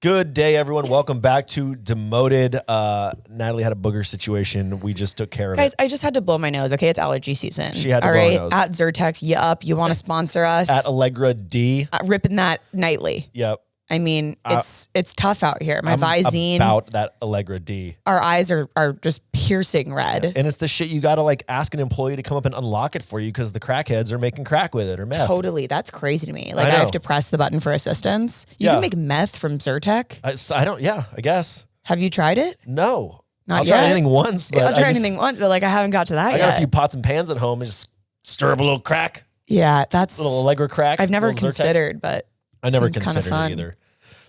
Good day, everyone. Welcome back to Demoted. Natalie had a booger situation. We just took care of it. Guys, I just had to blow my nose, okay? It's allergy season. She had to blow her nose. At Zyrtex, you want to sponsor us? At Allegra D. Ripping that nightly. Yep. I mean, it's tough out here. My Visine. About that Allegra D. Our eyes are just piercing red. Yeah. And it's the shit you got to like ask an employee to come up and unlock it for you because the crackheads are making crack with it or meth. Totally. That's crazy to me. Like I have to press the button for assistance. You can make meth from Zyrtec? I guess. Have you tried it? No. Not I'll yet? try anything once. But I'll try anything once, but like I haven't got to that yet. I got a few pots and pans at home and just stir up a little crack. Yeah, that's... A little Allegra crack. I've never considered, but I never considered it either.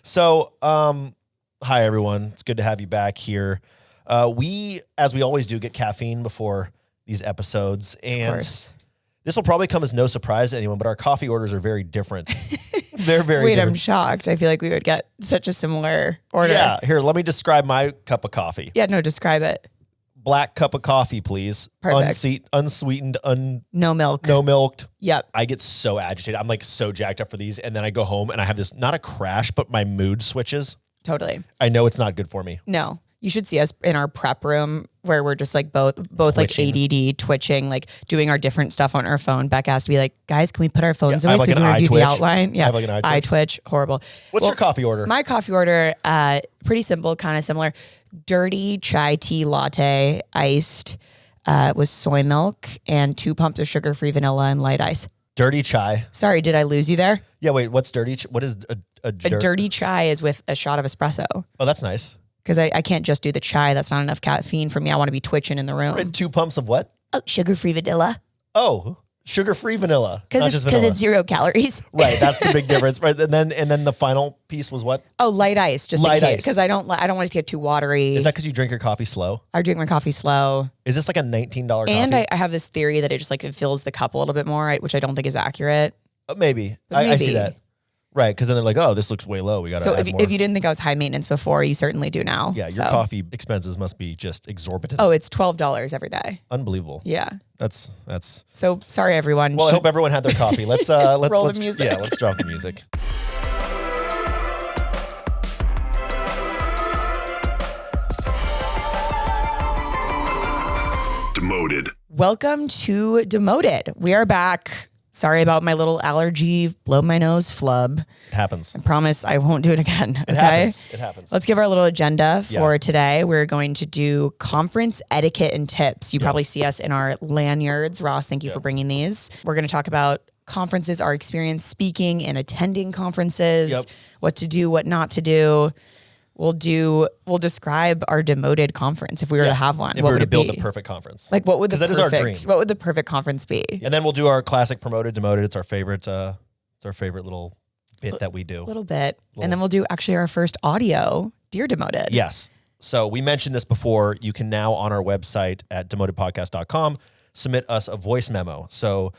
So, hi everyone. It's good to have you back here. We, as we always do, get caffeine before these episodes, and this will probably come as no surprise to anyone, but our coffee orders are very different. They're very Wait, different. I'm shocked. I feel like we would get such a similar order. Yeah, here, let me describe my cup of coffee. Yeah, no, describe it. Black cup of coffee, please. Perfect. Unsweetened, no milk. No milked. Yep. I get so agitated. I'm like so jacked up for these. And then I go home and I have this, not a crash, but my mood switches. Totally. I know it's not good for me. No. You should see us in our prep room where we're just like both like ADD, twitching, like doing our different stuff on our phone. Becca has to be like, guys, can we put our phones away so we can review the outline? Yeah. I have like an eye twitch. Horrible. What's your coffee order? My coffee order, pretty simple, kind of similar. Dirty chai tea latte, iced with soy milk and 2 pumps of sugar-free vanilla and light ice. Dirty chai. Sorry, did I lose you there? Yeah, wait, what's dirty? What is a dirty chai is with a shot of espresso. Oh, that's nice. Because I can't just do the chai. That's not enough caffeine for me. I want to be twitching in the room. Right, 2 pumps of what? Oh, sugar-free vanilla. Oh, sugar-free vanilla. Because it's 0 calories. Right, that's the big difference. Right, and then the final piece was what? Oh, light ice, just light in case. ice. Because I don't want it to get too watery. Is that because you drink your coffee slow? I drink my coffee slow. Is this like a $19 coffee? And I have this theory that it just like it fills the cup a little bit more, which I don't think is accurate. Maybe. I see that. Right, because then they're like, oh, this looks way low. We got to So add more. if you didn't think I was high maintenance before, you certainly do now. Yeah, your coffee expenses must be just exorbitant. Oh, it's $12 every day. Unbelievable. Yeah. That's. So sorry, everyone. Well, I hope everyone had their coffee. Let's roll the music. Yeah, let's drop the music. Demoted. Welcome to Demoted. We are back. Sorry about my little allergy, blow my nose flub. It happens. I promise I won't do it again. Okay? It happens. It happens. Let's give our little agenda for today. We're going to do conference etiquette and tips. You probably see us in our lanyards. Ross, thank you for bringing these. We're going to talk about conferences, our experience speaking and attending conferences, what to do, what not to do. We'll describe our demoted conference if we were to have one. If we were to build the perfect conference. Like what would the perfect, that is our dream. What would the perfect conference be? And then we'll do our classic promoted, demoted. It's our favorite little bit that we do. A little bit. And then we'll do actually our first audio, Dear Demoted. Yes. So we mentioned this before. You can now on our website at demotedpodcast.com submit us a voice memo. So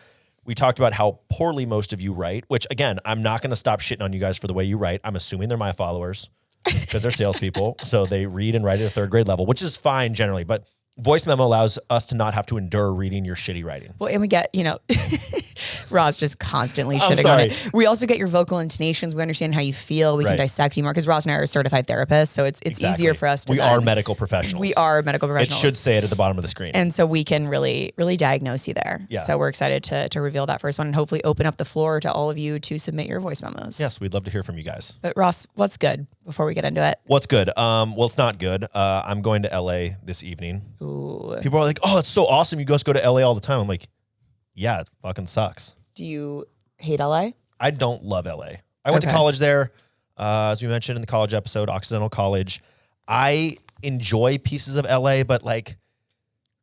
we talked about how poorly most of you write, which again, I'm not going to stop shitting on you guys for the way you write. I'm assuming they're my followers. Because they're salespeople, so they read and write at a 3rd grade level, which is fine generally. But voice memo allows us to not have to endure reading your shitty writing. Well, and we get, Ross just constantly shitting on it. We also get your vocal intonations. We understand how you feel. We can dissect you more because Ross and I are certified therapists, so it's easier for us to. We are medical professionals. We are medical professionals. It should say it at the bottom of the screen, and so we can really diagnose you there. Yeah. So we're excited to reveal that first one and hopefully open up the floor to all of you to submit your voice memos. Yes, we'd love to hear from you guys. But Ross, what's good before we get into it? What's good? Well, it's not good. I'm going to LA this evening. Ooh. People are like, "Oh, it's so awesome! You guys go to LA all the time." I'm like, "Yeah, it fucking sucks." Do you hate LA? I don't love LA. I went to college there, as we mentioned in the college episode, Occidental College. I enjoy pieces of LA, but like,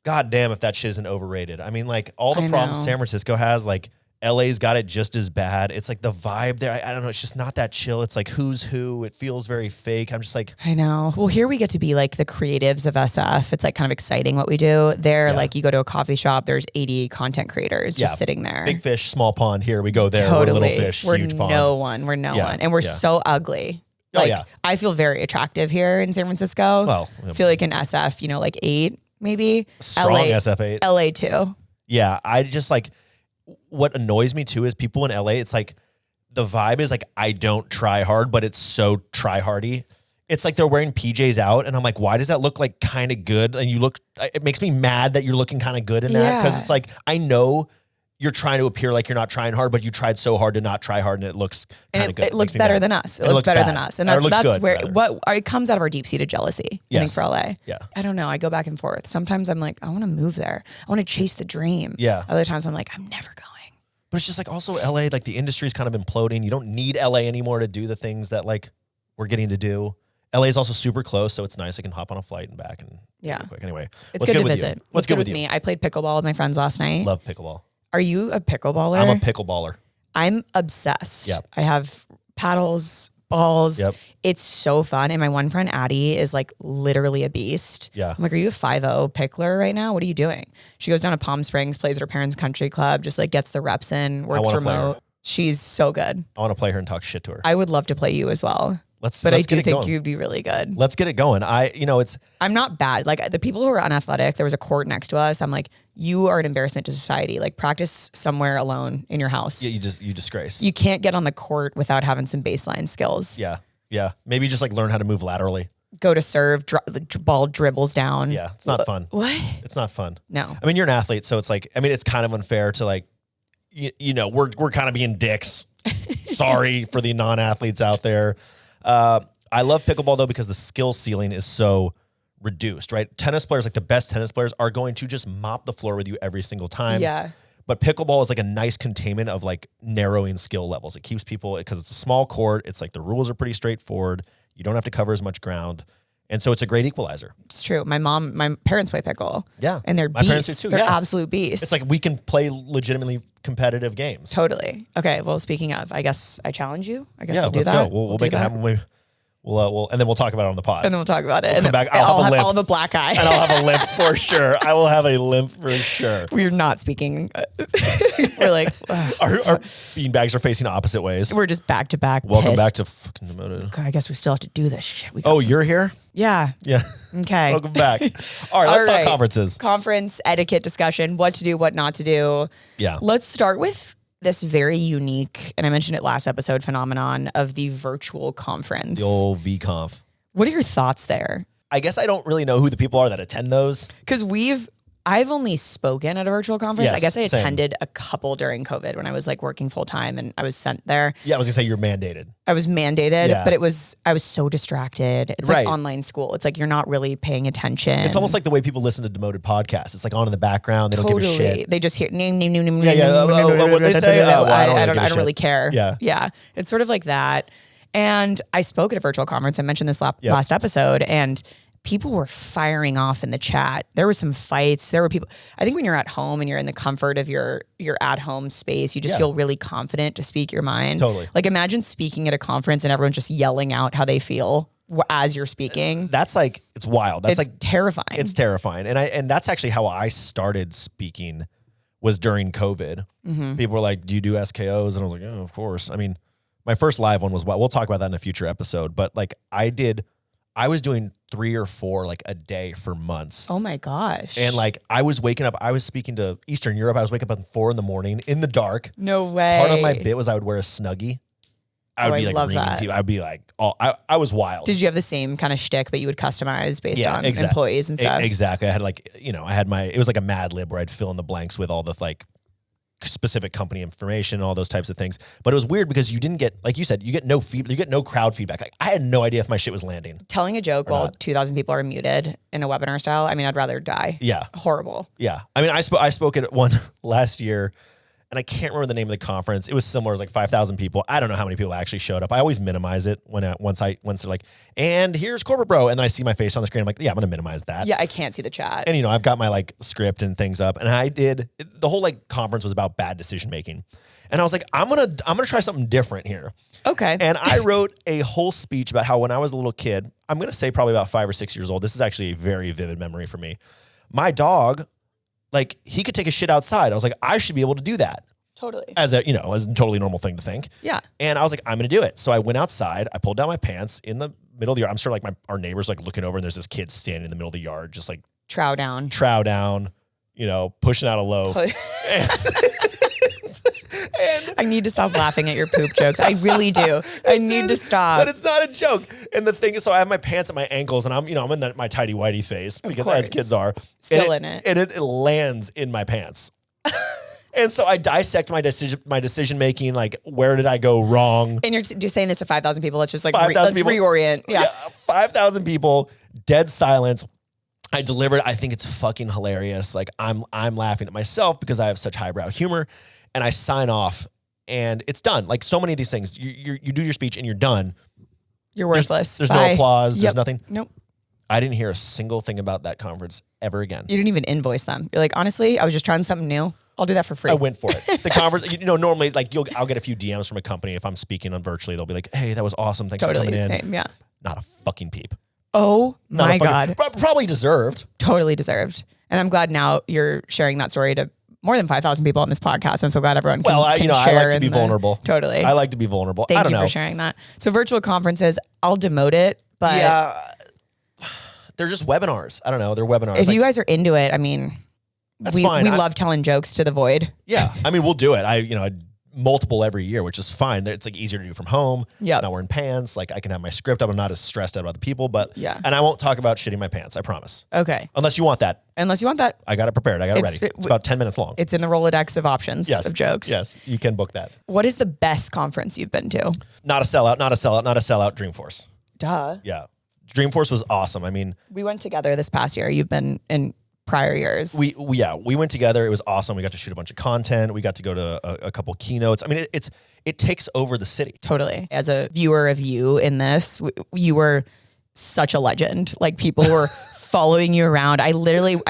god damn if that shit isn't overrated. I mean, like all the problems San Francisco has, like LA's got it just as bad. It's like the vibe there. I don't know. It's just not that chill. It's like who's who. It feels very fake. I'm just like, I know. Well, here we get to be like the creatives of SF. It's like kind of exciting what we do there. Like you go to a coffee shop, there's 80 content creators just sitting there. Big fish, small pond. Here we go there. Totally. We're little fish, huge pond. We're no one. And we're so ugly. Like, I feel very attractive here in San Francisco. Well, I feel like in SF, like 8 maybe. Strong LA, SF8. LA too. Yeah. I just like, what annoys me too is people in LA, it's like the vibe is like, I don't try hard, but it's so try hardy. It's like they're wearing PJs out, and I'm like, why does that look like kind of good? And it makes me mad that you're looking kind of good in that, because it's like, I know you're trying to appear like you're not trying hard, but you tried so hard to not try hard, and it looks kind of good. It looks better than us. It looks better than us. And that's where it comes out of our deep-seated jealousy, I think, for LA. Yeah. I don't know. I go back and forth. Sometimes I'm like, I want to move there. I want to chase the dream. Yeah. Other times I'm like, I'm never going. But it's just like, also LA, like the industry's kind of imploding. You don't need LA anymore to do the things that like we're getting to do. LA is also super close, so it's nice. I can hop on a flight and back and yeah. Quick. Anyway, it's good to visit. What's good with me? I played pickleball with my friends last night. Love pickleball. Are you a pickleballer? I'm a pickleballer. I'm obsessed. Yep. I have paddles, balls. Yep. It's so fun. And my one friend, Addie, is like literally a beast. Yeah. I'm like, are you a 5-0 pickler right now? What are you doing? She goes down to Palm Springs, plays at her parents' country club, just like gets the reps in, works remote. She's so good. I want to play her and talk shit to her. I would love to play you as well. But I do think you'd be really good. Let's get it going. I'm not bad. Like the people who are unathletic, there was a court next to us. I'm like, you are an embarrassment to society. Like practice somewhere alone in your house. Yeah, you disgrace. You can't get on the court without having some baseline skills. Yeah. Yeah. Maybe just like learn how to move laterally. Go to serve, the ball dribbles down. Yeah. It's not fun. What? It's not fun. No. I mean, you're an athlete, so it's like, I mean, it's kind of unfair to like, we're kind of being dicks. Sorry for the non-athletes out there. I love pickleball though, because the skill ceiling is so reduced, right? Tennis players, like the best tennis players, are going to just mop the floor with you every single time. Yeah. But pickleball is like a nice containment of like narrowing skill levels. It keeps people, because it's a small court. It's like the rules are pretty straightforward. You don't have to cover as much ground. And so it's a great equalizer. It's true. My parents play pickle. Yeah. And they're beasts. My parents do too. They're absolute beasts. It's like we can play legitimately competitive games. Totally. Okay. Well, speaking of, I guess I challenge you. I guess we'll do let's that. Go. We'll make it happen. And then we'll talk about it on the pod. And then we'll talk about it. We'll come back. I'll have a black eye. And I'll have a limp for sure. I will have a limp for sure. We're not speaking. We're like, our beanbags are facing opposite ways. We're just back to back. Welcome back to fucking Demoted. I guess we still have to do this shit. You're here? Yeah. Yeah. Okay. Welcome back. All right, let's talk conferences. Conference etiquette discussion, what to do, what not to do. Yeah. Let's start with this very unique, and I mentioned it last episode, phenomenon of the virtual conference. The old VConf. What are your thoughts there? I guess I don't really know who the people are that attend those. Because I've only spoken at a virtual conference. Yes, I guess I attended a couple during COVID when I was like working full time and I was sent there. Yeah, I was gonna say you're mandated. I was mandated, but I was so distracted. It's like online school. It's like you're not really paying attention. It's almost like the way people listen to Demoted podcasts. It's like on in the background. They don't give a shit. They just hear name. What they say? I don't really care. Yeah. It's sort of like that. And I spoke at a virtual conference. I mentioned this last episode, and people were firing off in the chat. There were some fights. There were people. I think when you're at home and you're in the comfort of your at-home space, you just feel really confident to speak your mind. Totally. Like imagine speaking at a conference and everyone's just yelling out how they feel as you're speaking. That's like, it's wild. That's like terrifying. It's terrifying. And that's actually how I started speaking, was during COVID. Mm-hmm. People were like, do you do SKOs? And I was like, oh, of course. I mean, my first live one was, we'll talk about that in a future episode, but like I was doing 3 or 4 like a day for months. Oh my gosh. And like I was waking up, I was speaking to Eastern Europe. I was waking up at 4 a.m. in the dark. No way. Part of my bit was I would wear a Snuggie. I would be like reaming people. I'd be like, I was wild. Did you have the same kind of shtick, but you would customize based on employees and stuff? Exactly. I had like, it was like a Mad Lib where I'd fill in the blanks with all the like specific company information and all those types of things. But it was weird because you didn't get, like you said, you get no feedback, you get no crowd feedback. Like I had no idea if my shit was landing. Telling a joke while 2,000 people are muted in a webinar style. I mean, I'd rather die. Yeah. Horrible. Yeah. I mean, I spoke at one last year, and I can't remember the name of the conference. It was similar. It was like 5,000 people. I don't know how many people actually showed up. I always minimize it once they're like, and here's Corporate Bro. And then I see my face on the screen. I'm like, yeah, I'm going to minimize that. Yeah, I can't see the chat. And, I've got my like script and things up. And the whole like conference was about bad decision making. And I was like, I'm going to try something different here. Okay. And I wrote a whole speech about how when I was a little kid, I'm going to say probably about 5 or 6 years old. This is actually a very vivid memory for me. My dog, like he could take a shit outside. I was like, I should be able to do that. Totally. As a totally normal thing to think. Yeah. And I was like, I'm going to do it. So I went outside, I pulled down my pants in the middle of the yard. I'm sure like our neighbors like looking over and there's this kid standing in the middle of the yard, just like trow down, pushing out a loaf. And I need to stop laughing at your poop jokes. I really do. I need to stop. But it's not a joke. And the thing is, so I have my pants at my ankles, and I'm in my tidy whitey phase because as kids are Still in it. And it lands in my pants. And so I dissect my decision making. Like, where did I go wrong? And you're just saying this to 5,000 people. Let's just like 5,000 people. reorient. Yeah. 5,000 people, dead silence. I delivered. I think it's fucking hilarious. Like I'm laughing at myself because I have such highbrow humor, and I sign off, and it's done. Like so many of these things, you do your speech and you're done. You're worthless. There's no applause. There's nothing. Nope. I didn't hear a single thing about that conference ever again. You didn't even invoice them. You're like, honestly, I was just trying something new. I'll do that for free. I went for it. The conference, normally like I'll get a few DMs from a company if I'm speaking on virtually. They'll be like, "Hey, that was awesome. Thanks for coming in." Same. Yeah. Not a fucking peep. Oh my God. Probably deserved. Totally deserved. And I'm glad now you're sharing that story to more than 5,000 people on this podcast. I'm so glad everyone can, I share like to be vulnerable. Totally. I like to be vulnerable. Thank I don't you know. for sharing that. So virtual conferences, I'll demote it, but yeah, they're just webinars. I don't know. They're webinars. if you guys are into it, I mean, we fine. love telling jokes to the void. Yeah. I mean, we'll do it. I multiple every year, which is fine. It's like easier to do from home. Yeah. Not wearing pants. Like I can have my script up. I'm not as stressed out about the people, but yeah. And I won't talk about shitting my pants. I promise. Okay. Unless you want that. Unless you want that. I got it prepared. I got it ready. It's about 10 minutes long. It's in the Rolodex of options of jokes. Yes. You can book that. What is the best conference you've been to? Not a sellout. Dreamforce. Duh. Yeah. Dreamforce was awesome. I mean, we went together this past year. You've been in prior years. We went together. It was awesome. We got to shoot a bunch of content. We got to go to a couple keynotes. I mean, it takes over the city. Totally. As a viewer of you in this, you were such a legend. Like people were following you around. I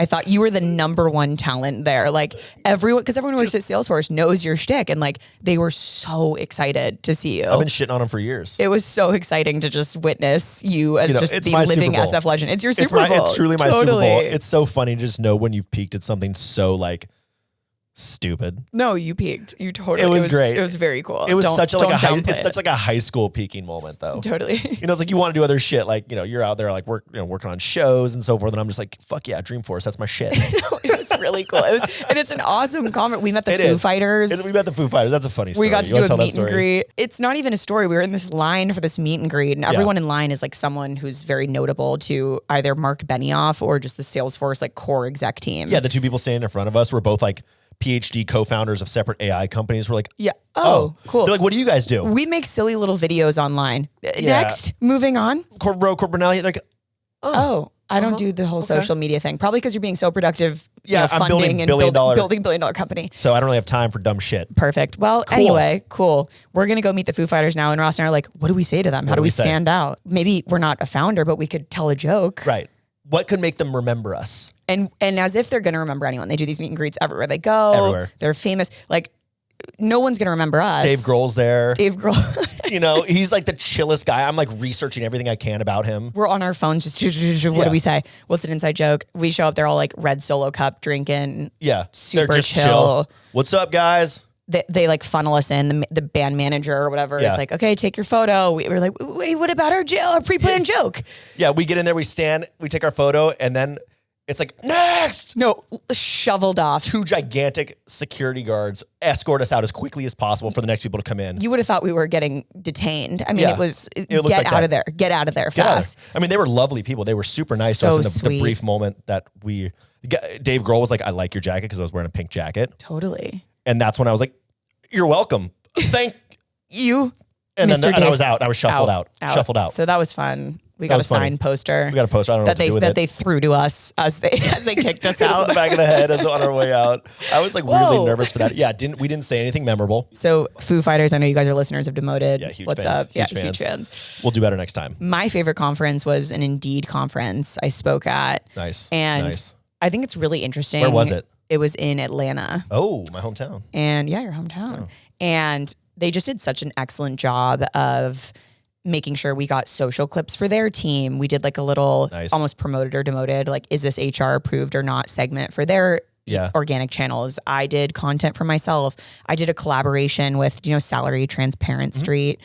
thought you were the number one talent there. Like everyone who works at Salesforce knows your shtick, and like they were so excited to see you. I've been shitting on them for years. It was so exciting to just witness you as just the living SF legend. It's your Super Bowl. It's truly my Super Bowl. It's so funny to just know when you've peaked at something so like stupid. No, you peaked. You totally. It was great. It was very cool. It was such like a high school peaking moment though. Totally. It's like you want to do other shit. Like, you're out there like working on shows and so forth. And I'm just like, fuck yeah, Dreamforce. That's my shit. It was really cool. And it's an awesome conference. We met the Foo Fighters. We met the Foo Fighters. That's a funny story. We got to do a meet and greet. It's not even a story. We were in this line for this meet and greet, and everyone in line is like someone who's very notable to either Mark Benioff or just the Salesforce like core exec team. Yeah, the two people standing in front of us were both like PhD co-founders of separate AI companies. We're like, yeah. Oh, cool. They're like, what do you guys do? We make silly little videos online. Yeah. Next, moving on. Corporate. Like, I don't do the whole social media thing. Probably because you're being so productive. Yeah, I'm funding and building billion-dollar company. So I don't really have time for dumb shit. Perfect. Well, anyway, cool. We're gonna go meet the Foo Fighters now, and Ross and I are like, what do we say to them? How do we stand out? Maybe we're not a founder, but we could tell a joke. Right. What could make them remember us? And as if they're gonna remember anyone. They do these meet and greets everywhere they go. Everywhere. They're famous. Like, no one's gonna remember us. Dave Grohl's there. Dave Grohl. He's like the chillest guy. I'm like researching everything I can about him. We're on our phones just what do we say? What's an inside joke? We show up, they're all like red Solo cup drinking. Yeah. Super They're just chill. What's up, guys? They like funnel us in. The band manager or whatever is like, okay, take your photo. We're like, wait, what about our pre-planned joke? Yeah, we get in there, we stand, we take our photo, and then it's like, next! No, shoveled off. 2 gigantic security guards escort us out as quickly as possible for the next people to come in. You would have thought we were getting detained. I mean, it was, get like out of there. Get out of there fast. I mean, they were lovely people. They were super nice to us in the brief moment that Dave Grohl was like, I like your jacket because I was wearing a pink jacket. Totally. And that's when I was like, you're welcome. Thank you. And then I was out. I was shuffled out. Shuffled out. So that was fun. We got a signed poster. We got a poster. I don't know what to do with it. That they threw to us as they kicked us out. In the back of the head as on our way out. I was like weirdly nervous for that. Yeah, we didn't say anything memorable. So Foo Fighters, I know you guys are listeners of Demoted. Yeah, huge What's fans. up? Huge fans. We'll do better next time. My favorite conference was an Indeed conference I spoke at. Nice. And I think it's really interesting. Where was it? It was in Atlanta. Oh, my hometown. And yeah, your hometown. Oh. And they just did such an excellent job of making sure we got social clips for their team. We did like a little almost promoted or demoted, like, is this HR approved or not segment for their organic channels. I did content for myself. I did a collaboration with, Salary Transparent Street.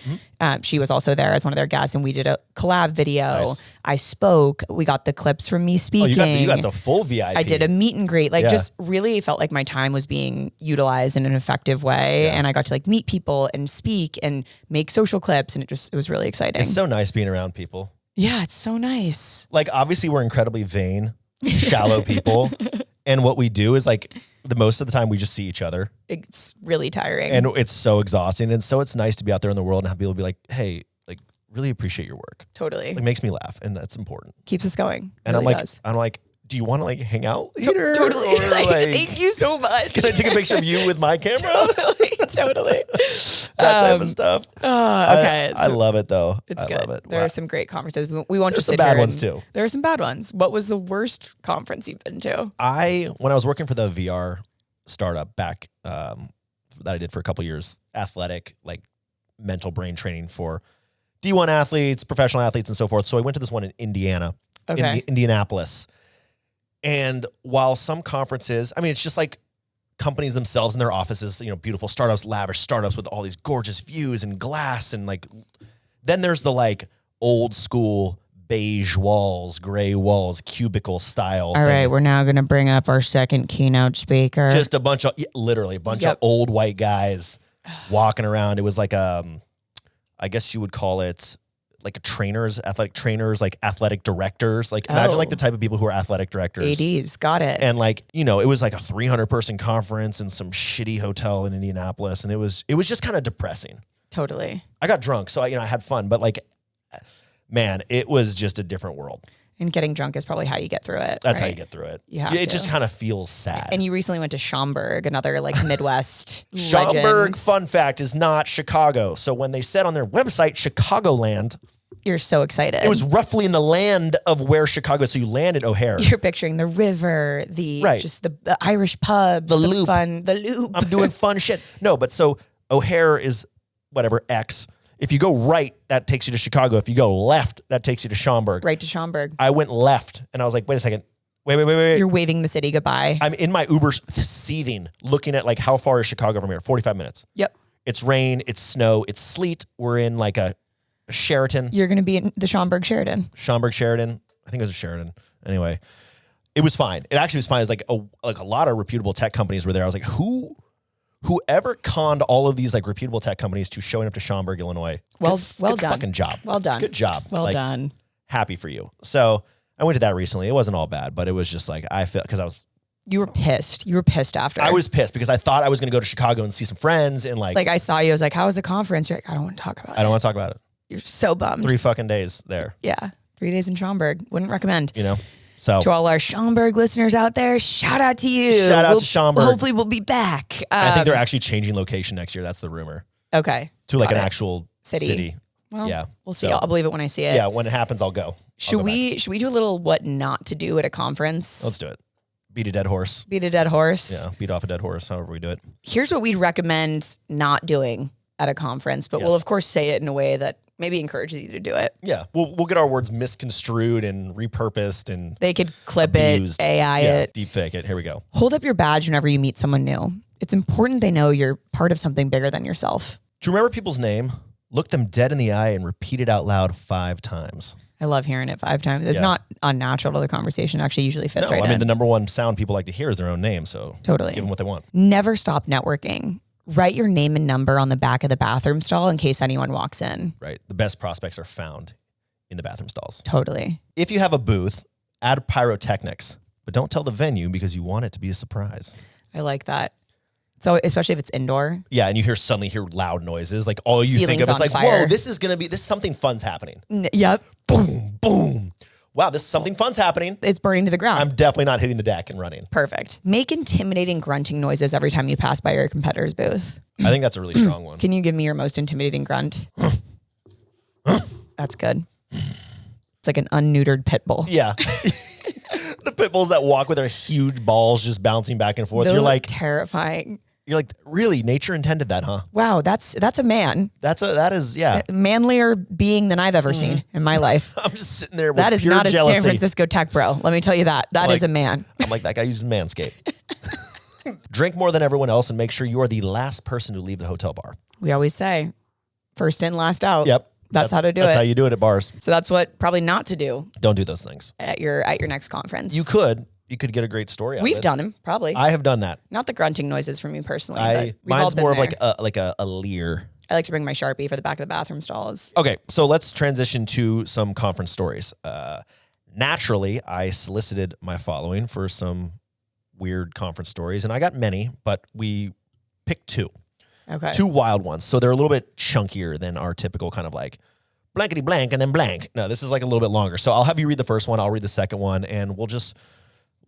She was also there as one of their guests, and we did a collab video. Nice. I spoke. We got the clips from me speaking. Oh, you got the full VIP. I did a meet and greet. Just really felt like my time was being utilized in an effective way. And I got to meet people and speak and make social clips. And it was really exciting. It's so nice being around people. Yeah, it's so nice. Obviously we're incredibly vain, shallow people. And what we do is the most of the time we just see each other. It's really tiring. And it's so exhausting. And so it's nice to be out there in the world and have people be like, hey, really appreciate your work. Totally. It makes me laugh. And that's important. Keeps us going. And really I'm like, do you want to hang out later? Totally. Or, thank you so much. Can I take a picture of you with my camera? Totally. That type of stuff. Okay. I love it though. It's good. Love it. There are some great conferences. We won't just sit sit here. There are some bad here ones too. There are some bad ones. What was the worst conference you've been to? When I was working for the VR startup back that I did for a couple years, athletic, mental brain training for D1 athletes, professional athletes, and so forth. So I went to this one in Indiana, Indianapolis. And while some conferences, it's just companies themselves in their offices, beautiful startups, lavish startups with all these gorgeous views and glass. And then there's the old school beige walls, gray walls, cubicle style. All right, we're now going to bring up our second keynote speaker. Just a bunch of, literally a bunch of old white guys walking around. It was I guess you would call it athletic trainers, athletic directors. Imagine the type of people who are athletic directors. ADs, got it. And it was a 300 person conference in some shitty hotel in Indianapolis. And it was just kind of depressing. Totally. I got drunk, so I had fun, but man, it was just a different world. And getting drunk is probably how you get through it. That's how you get through it. It just kind of feels sad. And you recently went to Schaumburg, another Midwest Schaumburg, legend. fun fact, is not Chicago. So when they said on their website, Chicagoland, you're so excited. it was roughly in the land of where Chicago. So you land at O'Hare. You're picturing the river, just the Irish pubs, the loop. the loop. I'm doing fun shit. No, but so O'Hare is whatever, X. If you go right, that takes you to Chicago. If you go left, that takes you to Schaumburg. Right to Schaumburg. I went left, and I was like, wait a second. Wait. You're waving the city goodbye. I'm in my Uber seething, looking at how far is Chicago from here? 45 minutes. Yep. It's rain, it's snow, it's sleet. We're in a Sheraton. You're going to be in the Schaumburg Sheraton. Schaumburg Sheraton. I think it was a Sheraton. Anyway, it was fine. It actually was fine. It's a lot of reputable tech companies were there. I was like, whoever conned all of these reputable tech companies to showing up to Schaumburg, Illinois. Well good done. Fucking job. Well done. Good job. Well done. Happy for you. So I went to that recently. It wasn't all bad, but it was just I feel because I was. You were pissed. You were pissed after. I was pissed because I thought I was going to go to Chicago and see some friends and I saw you. I was like, how was the conference? You're like, I don't want to talk about it. I don't want to talk about it. You're so bummed. 3 fucking days there. Yeah. 3 days in Schaumburg. Wouldn't recommend. So to all our Schaumburg listeners out there, shout out to you. Shout out to Schaumburg. Hopefully we'll be back. I think they're actually changing location next year. That's the rumor. Okay. To an actual city. Well, yeah. We'll see. I'll believe it when I see it. Yeah. When it happens, I'll go. Should we do a little what not to do at a conference? Let's do it. Beat a dead horse. Beat a dead horse. Yeah. Beat off a dead horse. However we do it. Here's what we'd recommend not doing at a conference, but we'll of course say it in a way that maybe encourages you to do it. Yeah. We'll get our words misconstrued and repurposed and they could clip abused. it, AI it. Deep fake it. Here we go. Hold up your badge whenever you meet someone new. It's important they know you're part of something bigger than yourself. Do you remember people's name? Look them dead in the eye and repeat it out loud 5 times. I love hearing it 5 times. It's not unnatural to the conversation. It actually usually fits right in. The number one sound people like to hear is their own name. So totally give them what they want. Never stop networking. Write your name and number on the back of the bathroom stall in case anyone walks in. Right. The best prospects are found in the bathroom stalls. Totally. If you have a booth, add pyrotechnics, but don't tell the venue because you want it to be a surprise. I like that. So especially if it's indoor. Yeah, and you suddenly hear loud noises. All you Ceilings think of is fire. whoa, this is something fun's happening. Yep. Boom, boom. Wow, something fun's happening. It's burning to the ground. I'm definitely not hitting the deck and running. Perfect. Make intimidating grunting noises every time you pass by your competitor's booth. I think that's a really strong one. Can you give me your most intimidating grunt? That's good. It's like an unneutered pit bull. Yeah. The pit bulls that walk with their huge balls just bouncing back and forth. Those You're look like terrifying. You're like, really? Nature intended that, huh? Wow, that's a man. That is, yeah. Manlier being than I've ever seen in my life. I'm just sitting there with That is pure not jealousy. a San Francisco tech bro. Let me tell you that. That is a man. I'm like, that guy uses Manscaped. Drink more than everyone else and make sure you are the last person to leave the hotel bar. We always say, first in, last out. Yep. That's how to do it. That's how you do it at bars. So that's what probably not to do Don't do those things. at your next conference. You could get a great story out of it. We've done them, probably. I have done that. Not the grunting noises from me personally. But we've all Mine's been more of there. like a leer. I like to bring my Sharpie for the back of the bathroom stalls. Okay, so let's transition to some conference stories. Naturally, I solicited my following for some weird conference stories, and I got many, but we picked two. Okay. Two wild ones. So they're a little bit chunkier than our typical kind of like blankety blank and then blank. No, this is like a little bit longer. So I'll have you read the first one, I'll read the second one, and we'll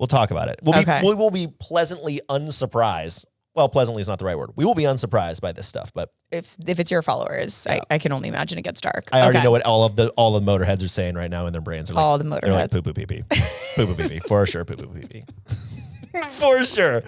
talk about it. We will be pleasantly unsurprised. Well, pleasantly is not the right word. We will be unsurprised by this stuff, but if it's your followers, yeah. I can only imagine it gets dark. I already know what all the Moter-Heads are saying right now in their brains. They're like, all the Moter-Heads. They're like poo poo pee pee. Poo poo pee pee. For sure, poo poo pee pee. For sure.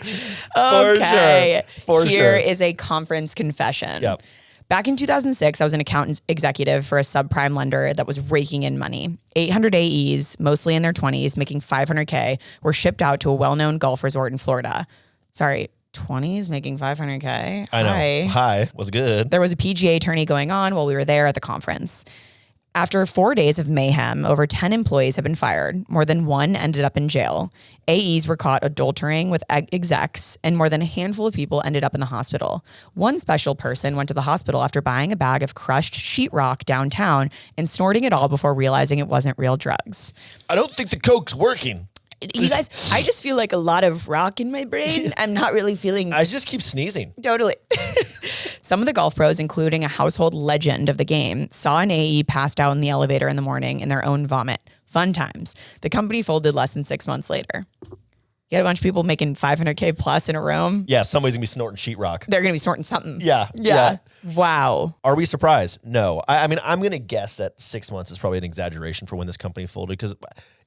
Okay. For sure. Here is a conference confession. Yep. Back in 2006, I was an account executive for a subprime lender that was raking in money. 800 AEs, mostly in their 20s, making $500K, were shipped out to a well-known golf resort in Florida. Sorry, 20s making $500K? I know. Hi. Was good. There was a PGA tourney going on while we were there at the conference. After 4 days of mayhem, over 10 employees have been fired. More than one ended up in jail. AEs were caught adulterating with execs, and more than a handful of people ended up in the hospital. One special person went to the hospital after buying a bag of crushed sheetrock downtown and snorting it all before realizing it wasn't real drugs. I don't think the coke's working. You guys, I just feel like a lot of rock in my brain. I'm not really feeling... I just keep sneezing. Totally. Some of the golf pros, including a household legend of the game, saw an AE passed out in the elevator in the morning in their own vomit. Fun times. The company folded less than 6 months later. You had a bunch of people making $500K plus in a room. Yeah, somebody's going to be snorting sheetrock. They're going to be snorting something. Yeah. Wow. Are we surprised? No. I mean, I'm going to guess that 6 months is probably an exaggeration for when this company folded, because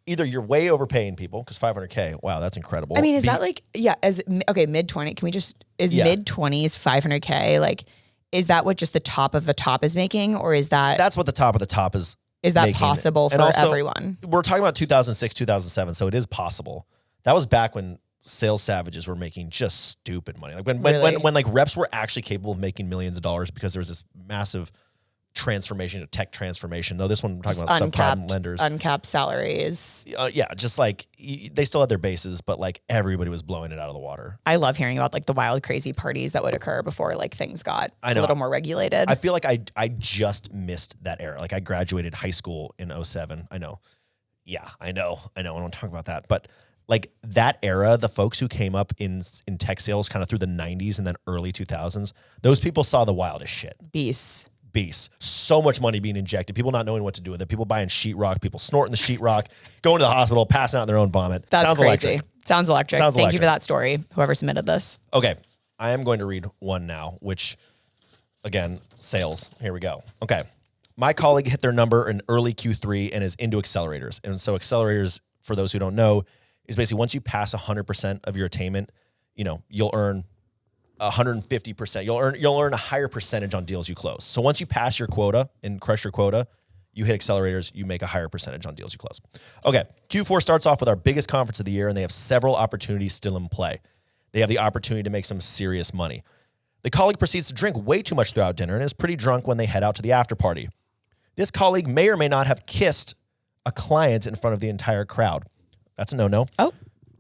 either you're way overpaying people, because $500K, wow, that's incredible. I mean, is that like, mid-20, can we just, mid-20s $500K, like, is that what just the top of the top is making, or is that... That's what the top of the top is that making. possible for everyone? We're talking about 2006, 2007, so it is possible. That was back when sales savages were making just stupid money. Like when like reps were actually capable of making millions of dollars because there was this massive transformation, a tech transformation. No, this one we're talking about subprime lenders. Uncapped salaries. Yeah, just like they still had their bases, but like everybody was blowing it out of the water. I love hearing about like the wild, crazy parties that would occur before like things got a little more regulated. I feel like I just missed that era. Like I graduated high school in 2007. I know. Yeah, I know. I don't talk about that, but like that era, the folks who came up in tech sales kind of through the 90s and then early 2000s, those people saw the wildest shit. Beasts. So much money being injected, people not knowing what to do with it, people buying sheetrock, people snorting the sheetrock, going to the hospital, passing out in their own vomit. Sounds crazy. Electric. Sounds electric. Thank you for that story, whoever submitted this. Okay, I am going to read one now, which, again, sales. Here we go. Okay. My colleague hit their number in early Q3 and is into accelerators. And so accelerators, for those who don't know, is basically once you pass 100% of your attainment, you'll earn 150%. You'll earn a higher percentage on deals you close. So once you pass your quota and crush your quota, you hit accelerators, you make a higher percentage on deals you close. Okay, Q4 starts off with our biggest conference of the year, and they have several opportunities still in play. They have the opportunity to make some serious money. The colleague proceeds to drink way too much throughout dinner and is pretty drunk when they head out to the after party. This colleague may or may not have kissed a client in front of the entire crowd. That's a no-no. Oh.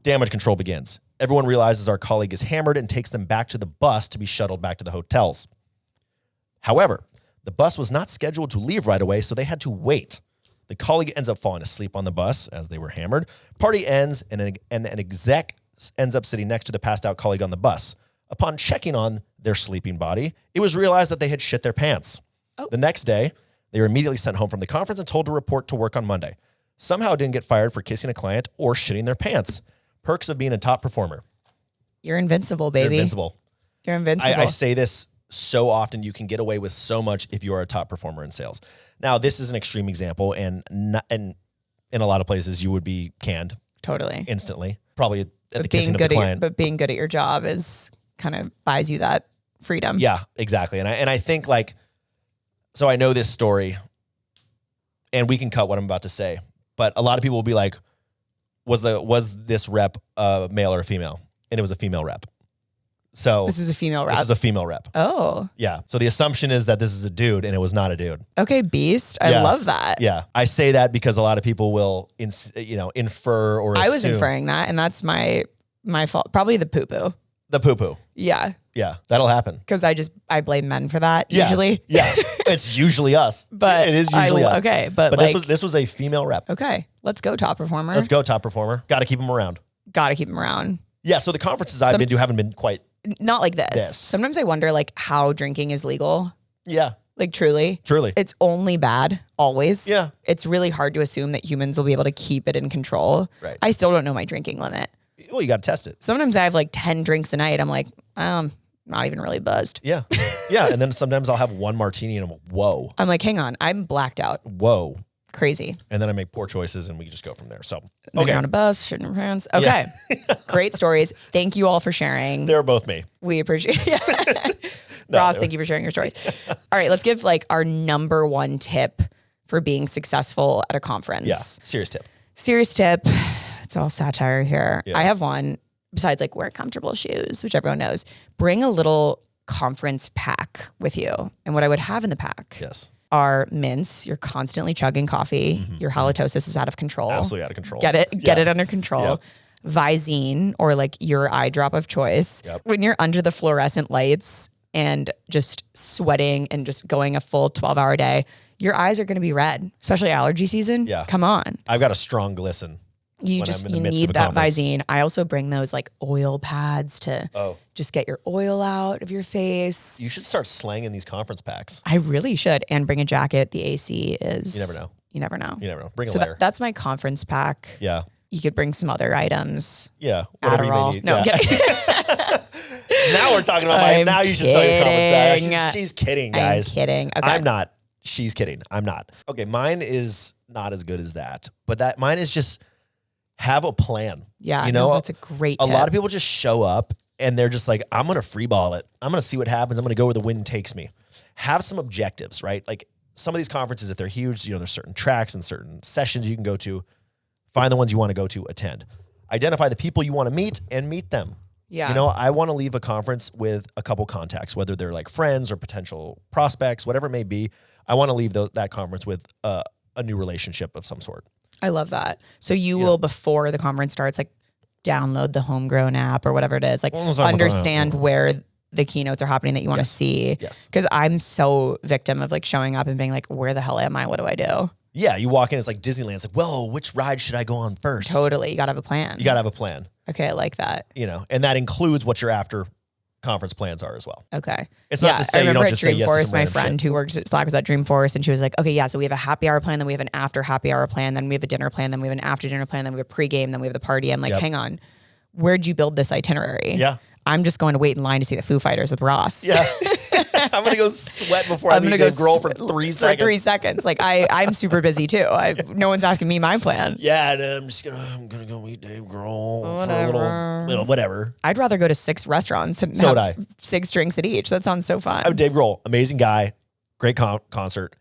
Damage control begins. Everyone realizes our colleague is hammered and takes them back to the bus to be shuttled back to the hotels. However, the bus was not scheduled to leave right away, so they had to wait. The colleague ends up falling asleep on the bus as they were hammered. Party ends, and an exec ends up sitting next to the passed out colleague on the bus. Upon checking on their sleeping body, it was realized that they had shit their pants. Oh. The next day, they were immediately sent home from the conference and told to report to work on Monday. Somehow didn't get fired for kissing a client or shitting their pants. Perks of being a top performer. You're invincible, baby. You're invincible. I say this so often. You can get away with so much if you are a top performer in sales. Now, this is an extreme example, and in a lot of places, you would be canned. Totally. Instantly. Probably at the kissing of the client. But being good at your job is kind of buys you that freedom. Yeah, exactly. And I think like, so I know this story and we can cut what I'm about to say, but a lot of people will be like, was this rep a male or a female? And it was a female rep. So this is a female rep. This is a female rep. Oh. Yeah. So the assumption is that this is a dude and it was not a dude. Okay, beast. I love that. Yeah. I say that because a lot of people will infer or assume. I was inferring that, and that's my fault. Probably the poo-poo. The poo-poo. Yeah. Yeah. That'll happen. Because I blame men for that usually. Yeah. It's usually us. But it is usually us. Okay. But like, this was a female rep. Okay. Let's go, top performer. Let's go, top performer. Got to keep them around. Got to keep them around. Yeah. So the conferences I've been to haven't been quite. Not like this. Sometimes I wonder like how drinking is legal. Yeah. Like truly. It's only bad always. Yeah. It's really hard to assume that humans will be able to keep it in control. Right. I still don't know my drinking limit. Well, you got to test it. Sometimes I have like 10 drinks a night. I'm like, not even really buzzed. Yeah. Yeah. And then sometimes I'll have one martini and I'm like, whoa. I'm like, hang on. I'm blacked out. Whoa. Crazy. And then I make poor choices and we just go from there. So, moving on a bus, shitting in pants. Okay. Yeah. Great stories. Thank you all for sharing. They're both me. We appreciate it. Ross, thank you for sharing your stories. All right. Let's give like our number one tip for being successful at a conference. Yeah. Serious tip. It's all satire here. Yeah. I have one besides like wear comfortable shoes, which everyone knows. Bring a little conference pack with you. And what I would have in the pack. Yes. Are mints. You're constantly chugging coffee. Mm-hmm. Your halitosis is out of control. Absolutely out of control. Get it under control. Yep. Visine or like your eye drop of choice. Yep. When you're under the fluorescent lights and just sweating and just going a full 12-hour day, your eyes are going to be red, especially allergy season. Yeah. Come on. I've got a strong glisten. You need that Visine. I also bring those like oil pads to just get your oil out of your face. You should start slanging these conference packs. I really should. And bring a jacket. The AC is... You never know. Bring a layer. That's my conference pack. Yeah. You could bring some other items. Yeah. Adderall. You may need. No, now we're talking about now you should sell your conference pack. She's kidding, guys. I'm kidding. Okay. I'm not. She's kidding. I'm not. Okay, mine is not as good as that. But mine is just... have a plan. Yeah, that's a great tip. A lot of people just show up and they're just like, I'm going to free ball it. I'm going to see what happens. I'm going to go where the wind takes me. Have some objectives, right? Like some of these conferences, if they're huge, there's certain tracks and certain sessions you can go to. Find the ones you want to go to, attend. Identify the people you want to meet and meet them. Yeah. I want to leave a conference with a couple contacts, whether they're like friends or potential prospects, whatever it may be. I want to leave that conference with a new relationship of some sort. I love that. So you will, before the conference starts, like download the Homegrown app or whatever it is, like understand where the keynotes are happening that you want to see. Yes. Because I'm so victim of like showing up and being like, where the hell am I? What do I do? Yeah. You walk in, it's like Disneyland. It's like, whoa, which ride should I go on first? Totally. You got to have a plan. Okay. I like that. And that includes what your after conference plans are as well. Okay. It's not to say you don't just say yes to some my friend who works at Slack was at Dreamforce, and she was like, okay, yeah, so we have a happy hour plan, then we have an after happy hour plan, then we have a dinner plan, then we have an after dinner plan, then we have a pregame, then we have the party. I'm like, hang on, where'd you build this itinerary? Yeah. I'm just going to wait in line to see the Foo Fighters with Ross. Yeah. I'm going to go sweat before I meet Dave Grohl for 3 seconds. For 3 seconds. Like I'm super busy too. No one's asking me my plan. Yeah, and I'm gonna go meet Dave Grohl for a little whatever. I'd rather go to 6 restaurants and have 6 drinks at each. That sounds so fun. I'm Dave Grohl, amazing guy, great concert.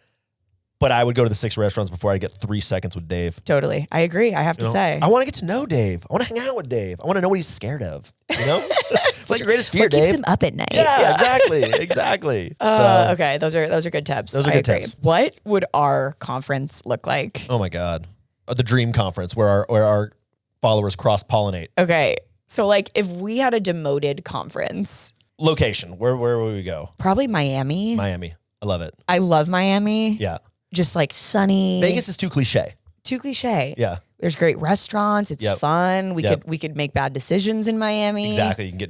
But I would go to the 6 restaurants before I get 3 seconds with Dave. Totally. I agree. I have to say. I want to get to know Dave. I want to hang out with Dave. I want to know what he's scared of. What's your greatest fear, what Dave? Keeps him up at night. Yeah, exactly. Okay, those are good tips. Those are good tips. What would our conference look like? Oh my God. The dream conference where our followers cross-pollinate. Okay. So like if we had a demoted conference. Location. Where would we go? Probably Miami. Miami. I love it. I love Miami. Yeah. Just like sunny. Vegas is too cliche. Yeah. There's great restaurants. It's fun. We could make bad decisions in Miami. Exactly. You can get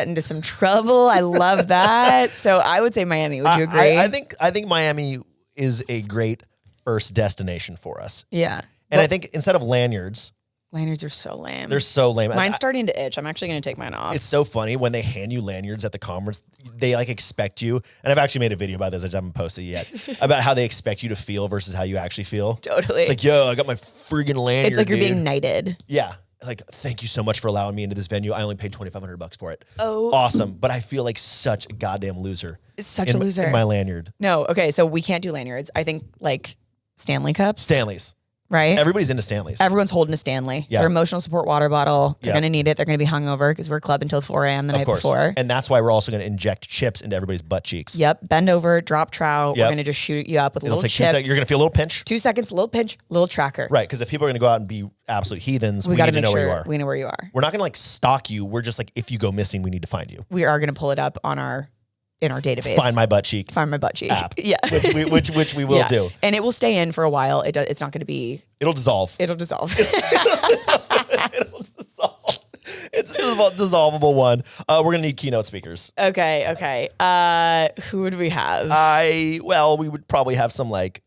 into some trouble. I love that. So I would say Miami. Would you agree? I think Miami is a great first destination for us. Yeah. And I think instead of lanyards are so lame. They're so lame. Mine's starting to itch. I'm actually going to take mine off. It's so funny when they hand you lanyards at the conference, they like expect you. And I've actually made a video about this. I haven't posted it yet about how they expect you to feel versus how you actually feel. Totally. It's like, yo, I got my friggin' lanyard. It's like you're being knighted. Yeah. like, thank you so much for allowing me into this venue. I only paid $2,500 for it. Oh. Awesome. But I feel like such a goddamn loser. Such a loser. In my lanyard. No. Okay. So we can't do lanyards. I think like Stanley cups. Stanleys. Right? Everybody's into Stanleys. Everyone's holding a Stanley. Yeah. Their emotional support water bottle. They're Yeah. going to need it. They're going to be hungover because we're club until 4 a.m. the night before. And that's why we're also going to inject chips into everybody's butt cheeks. Yep. Bend over, drop trout. Yep. We're going to just shoot you up with a It'll little take chip. 2 seconds. You're going to feel a little pinch. 2 seconds, little pinch, little tracker. Right. Because if people are going to go out and be absolute heathens, we got need to to make know where you sure are. we know where you are. We're not going to like stalk you. We're just like, if you go missing, we need to find you. We are going to pull it up on in our database. Find my butt cheek. Find my butt cheek. App. Yeah. Which we will Yeah. do. And it will stay in for a while. It's not going to be. It'll dissolve. It'll dissolve. It'll dissolve. It's a dissolvable one. We're going to need keynote speakers. Okay. Who would we have? We would probably have some like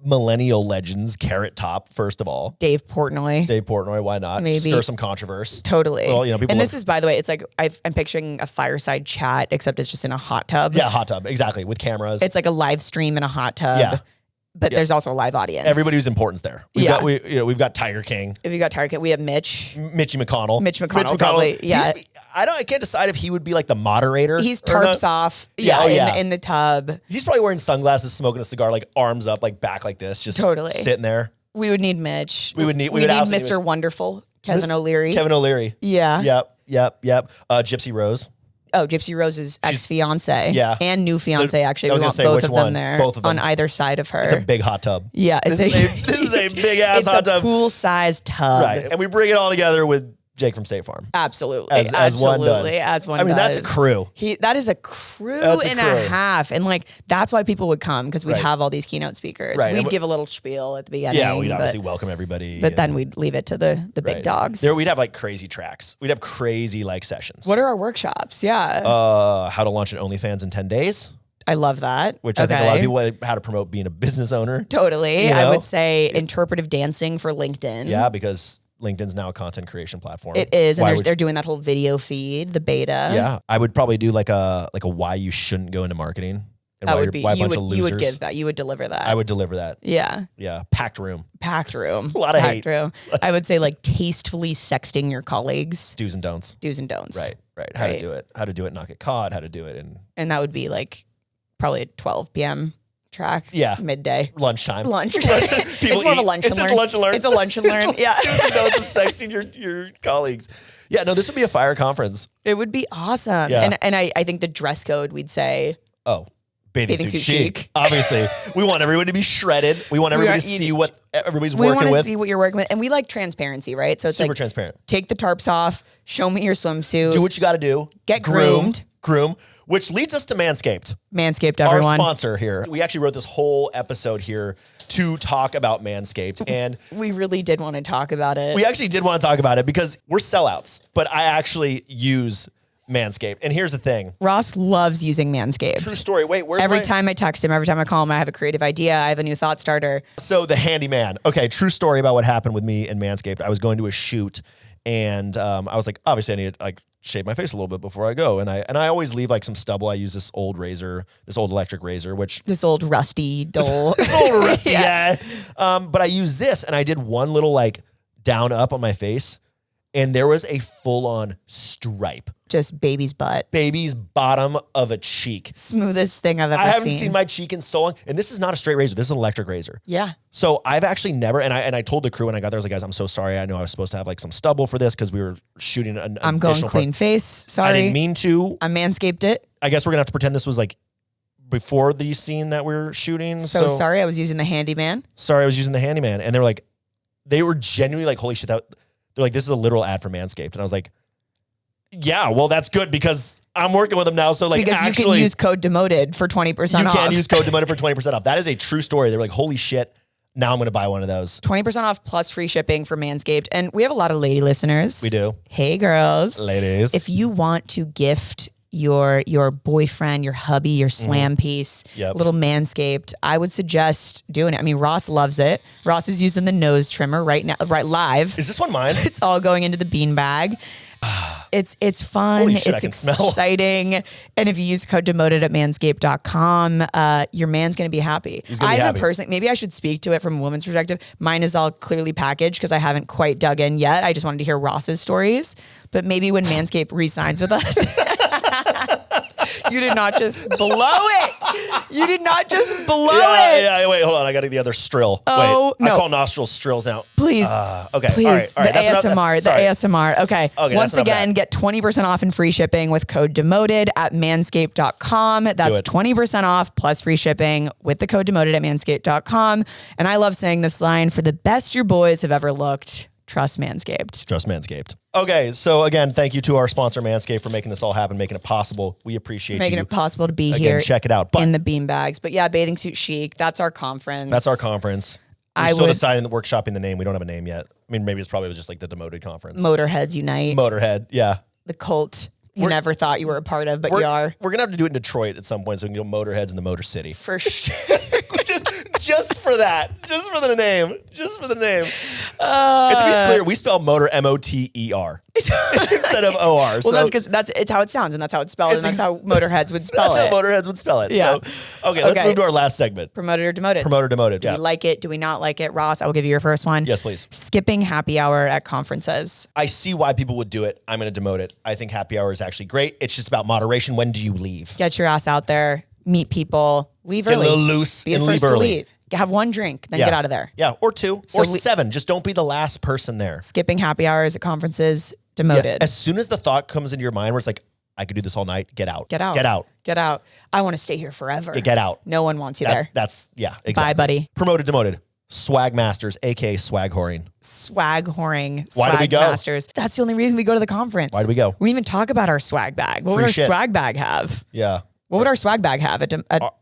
millennial legends, Carrot Top, first of all. Dave Portnoy. Dave Portnoy, why not? Maybe. Stir some controversy. Totally. Well, people and this is, by the way, it's like I'm picturing a fireside chat, except it's just in a hot tub. Yeah, hot tub, exactly, with cameras. It's like a live stream in a hot tub. Yeah. But there's also a live audience. Everybody who's important's there. We've got Tiger King. If you got Target, we have Mitch. Mitchie McConnell. Mitch McConnell, probably. Yeah. I can't decide if he would be like the moderator. He's tarps off. In the tub. He's probably wearing sunglasses, smoking a cigar, like arms up, like back like this, just totally sitting there. We would need Mitch. We would need Mr. Wonderful, Kevin O'Leary. Kevin O'Leary. Yeah. Yep. Gypsy Rose. Oh, Gypsy Rose's ex-fiance. Yeah. And new fiance, actually. I was We gonna want say both which of one. them there. Both of them. On either side of her. It's a big hot tub. Yeah. This is a big ass hot tub. It's a pool-sized tub. Right. And we bring it all together with Jake from State Farm. Absolutely. As one does. As one does. I mean, that's a crew. That is a crew That's a and crew. a half. And like, that's why people would come, because we'd Right. have all these keynote speakers. Right. We'd And give a little spiel at the beginning. Yeah, we'd obviously welcome everybody. But then we'd leave it to the big Right. dogs. There, we'd have like crazy tracks. We'd have crazy like sessions. What are our workshops? Yeah. How to launch an OnlyFans in 10 days, I love that. which I think a lot of people, how to promote being a business owner. Totally. You know? I would say interpretive dancing for LinkedIn. Yeah, because LinkedIn's now a content creation platform. It is. Why And would they're doing that whole video feed, the beta. Yeah, I would probably do like a why you shouldn't go into marketing. And That why would be, why a you bunch would, of losers. you would give that. You would deliver that. I would deliver that. Yeah. Yeah, packed room. Packed room. A lot of Packed hate. room. I would say like tastefully sexting your colleagues. Do's and don'ts. Do's and don'ts. Right. How to Right. do it. How to do it, not get caught. How to do it in And that would be like probably a 12 p.m. track. Yeah. Midday. lunchtime. Lunch. People It's more of a eat. lunch and learn. It's a lunch and learn. It's a lunch and learn. Yeah. Do's and don'ts of sexting your colleagues. Yeah, no, this would be a fire conference. It would be awesome. Yeah. And I think the dress code, we'd say, Oh, bathing suit chic. chic. Obviously, we want everyone to be shredded. We want everybody to see what everybody's we working want to with. see what you're working with. And we like transparency, right? So it's Super like, transparent. take the tarps off, show me your swimsuit, Do what you got to do. Get groomed. Groom, which leads us to Manscaped. Manscaped, Our everyone. sponsor here. We actually wrote this whole episode here to talk about Manscaped. And We really did want to talk about it. we actually did want to talk about it because we're sellouts, but I actually use Manscaped. And here's the thing. Ross loves using Manscaped. True story. Wait, where's Every my- time I text him, every time I call him, I have a creative idea. I have a new thought starter. So the handyman. Okay, true story about what happened with me and Manscaped. I was going to a shoot, and I was like, obviously, I need to like shave my face a little bit before I go, and I always leave like some stubble. I use this old razor, this old electric razor, which This old rusty dole. it's a little rusty, yeah. But I use this, and I did one little like down up on my face, and there was a full on stripe, Just baby's butt. baby's bottom of a cheek. Smoothest thing I've ever I haven't seen. seen my cheek in so long, and this is not a straight razor. This is an electric razor. Yeah. So I've actually never, and I told the crew when I got there, I was like, guys, I'm so sorry. I know I was supposed to have like some stubble for this because we were shooting an I'm going additional clean face. Sorry. I didn't mean to. I manscaped it. I guess we're gonna have to pretend this was like before the scene that we're shooting. So sorry. I was using the handyman. Sorry, I was using the handyman, and they were genuinely like, holy shit, they're like, this is a literal ad for Manscaped, and I was like, yeah, well, that's good because I'm working with them now. So like, Because actually, you can use code demoted for 20% you off. can use code Demoted for 20% off. That is a true story. They were like, holy shit, now I'm gonna buy one of those. 20% off plus free shipping for Manscaped. And we have a lot of lady listeners. We do, Hey, girls. ladies. If you want to gift your boyfriend, your hubby, your slam piece, Yep. little Manscaped, I would suggest doing it. I mean, Ross loves it. Ross is using the nose trimmer right now, right live. Is this one mine? It's all going into the bean bag. It's fun. Holy shit, I it's can smell. exciting. And if you use code demoted at manscaped.com, your man's going to be happy. He's gonna be happy. Maybe I should speak to it from a woman's perspective. Mine is all clearly packaged because I haven't quite dug in yet. I just wanted to hear Ross's stories. But maybe when Manscaped re-signs with us, you did not just blow it. You did not just blow it. Yeah, wait, hold on. I got to get the other strill. Oh, wait, no. I call nostrils strills now. Please. Okay. Please. All right. The ASMR. The ASMR. Okay. Once again, get 20% off and free shipping with code demoted at manscaped.com. That's 20% off plus free shipping with the code demoted at manscaped.com. And I love saying this line, for the best your boys have ever looked, trust Manscaped. Trust Manscaped. Okay, so again, thank you to our sponsor, Manscaped, for making this all happen, making it possible. We appreciate making you. it possible to be here. Check it out. In the beanbags. But yeah, Bathing Suit Chic. That's our conference. We're still deciding, workshopping the name. We don't have a name yet. I mean, maybe it's probably just like the Demoted Conference. Moter-Heads Unite. Moter-Head, yeah. The cult you never thought you were a part of, but you are. We're going to have to do it in Detroit at some point so we can go Moter-Heads in the Motor City. For sure. just for that. Just for the name. Just for the name. And to be clear, we spell motor M-O-T-E-R instead of O-R. Well, that's because it's how it sounds, and that's how it's spelled, and that's how Moter-Heads would spell it. That's how Moter-Heads would spell it. Yeah. So, let's move to our last segment. Promoted or demoted? Promoted or demoted, Do we like it? Do we not like it? Ross, I will give you your first one. Yes, please. Skipping happy hour at conferences. I see why people would do it. I'm going to demote it. I think happy hour is actually great. It's just about moderation. When do you leave? Get your ass out there, meet people, leave Get early. a little loose Be and the leave first early. to leave. Have one drink, then get out of there. Yeah, or two, or seven. Just don't be the last person there. Skipping happy hours at conferences, demoted. Yeah. As soon as the thought comes into your mind where it's like, I could do this all night, get out. Get out. Get out. Get out. I want to stay here forever. Yeah, get out. No one wants you there. Exactly. Bye, buddy. Promoted, demoted. Swagmasters, aka swag whoring. Swag whoring. Why do we go? Swagmasters. That's the only reason we go to the conference. Why do we go? We didn't even talk about our swag bag. What would our swag bag have? Yeah. What would our swag bag have at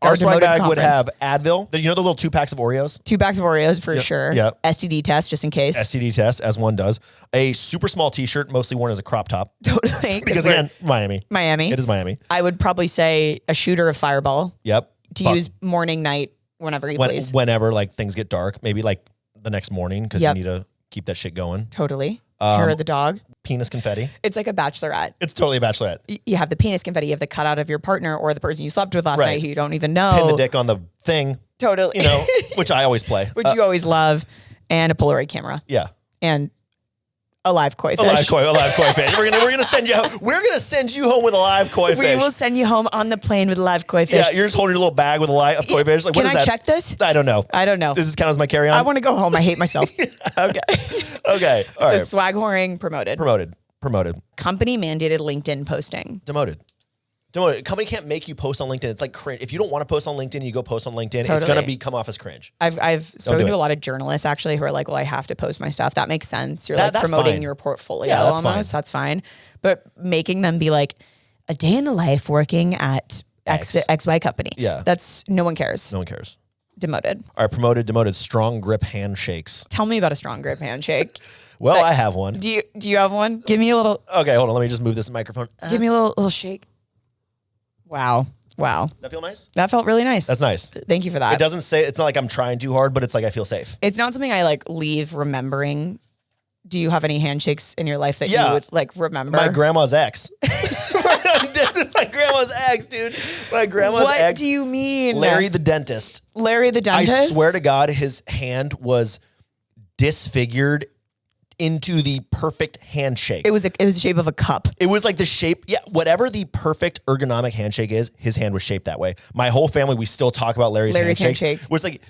our swag bag conference? would have Advil. The little 2 packs of Oreos? 2 packs of Oreos for sure. Yeah. STD test just in case. STD test, as one does. A super small t-shirt, mostly worn as a crop top. Totally. Because again, Miami. It is Miami. I would probably say a shooter of Fireball. Yep. To use morning, night, whenever you please. Whenever things get dark. Maybe the next morning because you need to keep that shit going. Totally. Hair of the dog. Penis confetti. It's like a bachelorette. It's totally a bachelorette. You have the penis confetti. You have the cutout of your partner or the person you slept with last night who you don't even know. Pin the dick on the thing. Totally. Which I always play. Which you always love. And a Polaroid camera. Yeah. And a live koi fish. A live koi fish. We're gonna send you. We're gonna send you home with a live koi fish. We will send you home on the plane with a live koi fish. Yeah, you're just holding a little bag with a live koi fish. Like, Can what is I that? check this? I don't know. Does this count as my carry-on? I want to go home. I hate myself. Okay. Okay. All right. Swag whoring, promoted. Promoted. Company mandated LinkedIn posting. Demoted. A company can't make you post on LinkedIn. It's like cringe. If you don't want to post on LinkedIn, you go post on LinkedIn. Totally. It's going to come off as cringe. I've spoken to a lot of journalists actually who are like, well, I have to post my stuff. That makes sense. You're that's promoting fine. your portfolio that's almost. Fine. That's fine. But making them be like a day in the life working at XY company. Yeah. No one cares. No one cares. Demoted. All right, promoted, demoted. Strong grip handshakes. Tell me about a strong grip handshake. Well, I have one. Do you have one? Give me a little. Okay, hold on. Let me just move this microphone. Give me a little shake. Wow. Does that feel nice? That felt really nice. That's nice. Thank you for that. It doesn't say, it's not like I'm trying too hard, but it's like I feel safe. It's not something I leave remembering. Do you have any handshakes in your life that you would remember? My grandma's ex. My grandma's ex, dude. My grandma's ex. What do you mean? Larry the dentist. Larry the dentist? I swear to God, his hand was disfigured into the perfect handshake. It was the shape of a cup. It was like the shape, whatever the perfect ergonomic handshake is, his hand was shaped that way. My whole family, we still talk about Larry's handshake. Was like,